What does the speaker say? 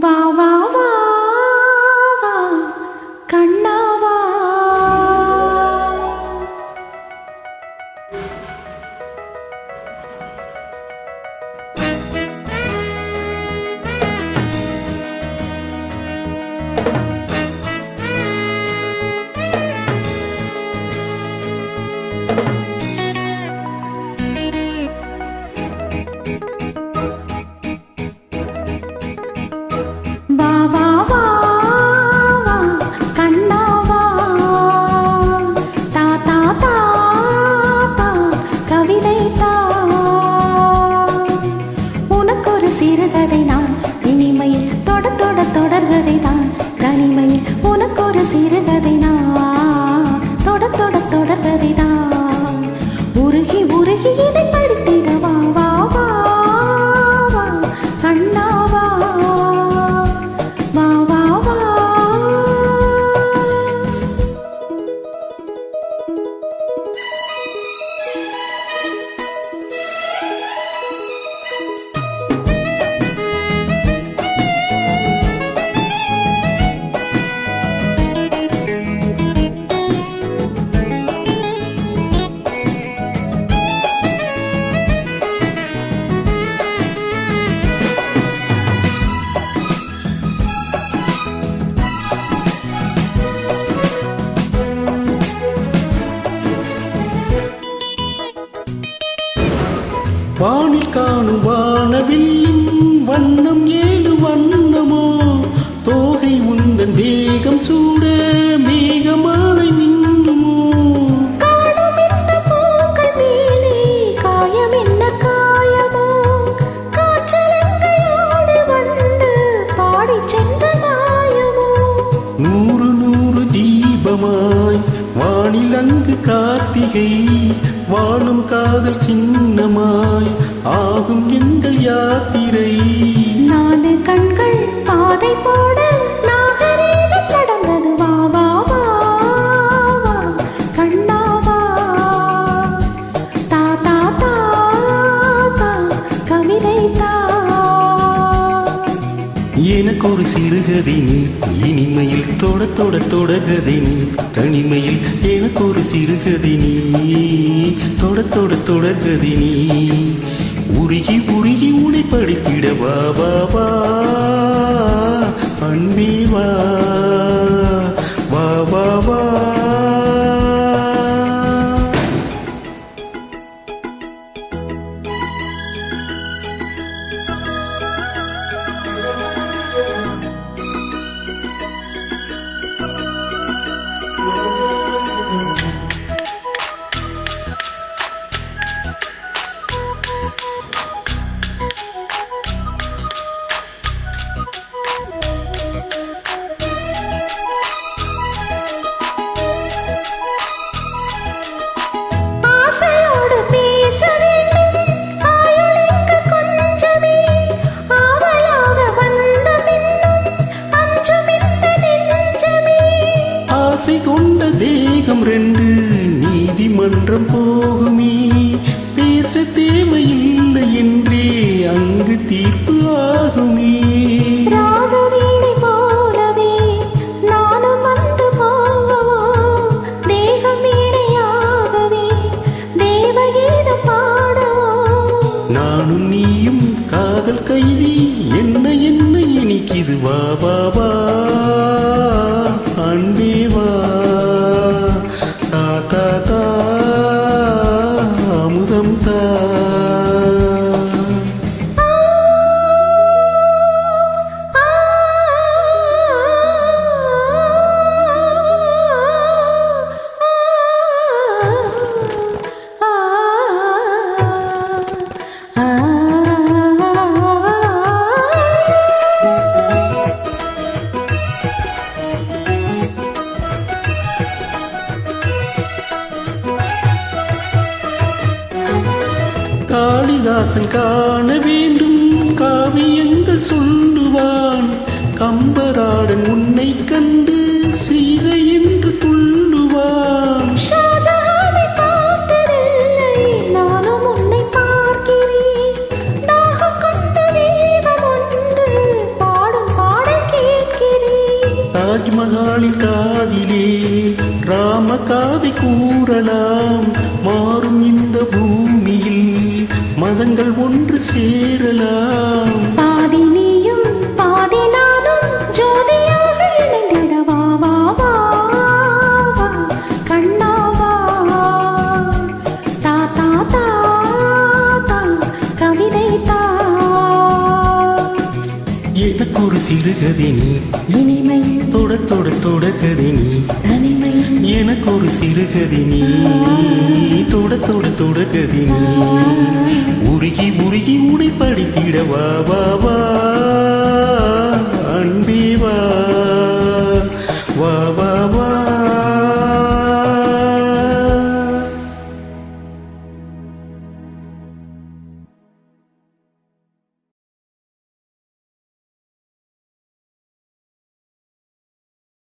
வா வா வா வா கண்ணா வா. வா வா வா வா கண்ணா வா. தா தா தா தா கவிதை தா. உனக்கொரு சிறுகதை நான் இனிமையில் தொட தொட தொடர்கதை தான் தனிமையில். உனக்கொரு சிறுகதை நான் தொட தொட தொடர்கதை தான். உருகி உருகி இதை படித்திட வா வா வா வா கண்ணா வா. வா வா வா. வானில் காணும் வானவில்லின் வண்ணம் ஏழு வண்ணமோ. தோகை உந்தன் தேகம் சூட மேகமாலை மின்னுமோ. காணும் இந்த பூக்கள் மேலே காயம் என்ன காயமோ. காற்றலங்கையோடு வந்து பாடிச் சென்ற மாயமோ. நூறு நூறு தீபமாய் வானில் அங்கு கார்த்திகை. வாழும் காதல் சின்னமாய் ஆகும் எங்கள் யாத்திரை. நாலு கண்கள் பாதை போட நாகரீகம் நடந்தது. வா வா வா வா கண்ணா வா. தா தா தா தா கவிதை தா. எனக்கு ஒரு சிறுகதை நீ இனிமையில் தொட தொட தொடர்கதை நீ தனிமையில். எனக்கு ஒரு சிறுகதை நீ தொட தொட தொடர்கதை நீ. உருகி உருகி உனை படித்திட வா வா வா அன்பே வா வா வா வா. ஆசையோடு பேச வேண்டும் ஆயுளுக்கு கொஞ்சமே. ஆவலாக வந்த பின்னும் அஞ்சும் இந்த நெஞ்சமே. ஆசை கொண்ட தேகம் ரெண்டு நீதிமன்றம் போகுமே. பேச தேவையில்லை என்றே அங்கு தீர்ப்பு ஆகுமே. ராகவீணை போலவே நானும் வந்து போகவோ. தேகம் வீணையாகவே தேவகீதம் பாடவோ. நானும் நீயும் காதல் கைதி என்ன என்ன இனிக்குது. வா வா வா அன்பே வா. தா தா தா அமுதம் தா. காளிதாசன் காண வேண்டும் காவியங்கள் சொல்லுவான். கம்பராடன் உன்னை கண்டு சீதை என்று துள்ளுவான். ஷாஜஹானை பார்த்ததில்லை நானும் உன்னை பார்க்கிறேன். தாகம் கொண்ட தெய்வம் ஒன்று பாடும் பாடல் ஜானகி மகாளின் காதிலே ராம காதை கூறலாம். மாறும் இந்த பூமியில் மதங்கள் ஒன்று சேரலாம். பாதி நீயும் பாதி நானும் ஜோதியாக இணைந்திட வா வா வா வா கண்ணா வா. தா தா தா தா கவிதை தா. எனக்கு ஒரு சிறுகதை நீ இனிமை தொட தொட தொடகதை நீ. தனிமை எனக்கு ஒரு சிறுகதை நீ தொட தொட தொடகதை நீ. உருகி உருகி உடை படித்திட வா வா வா.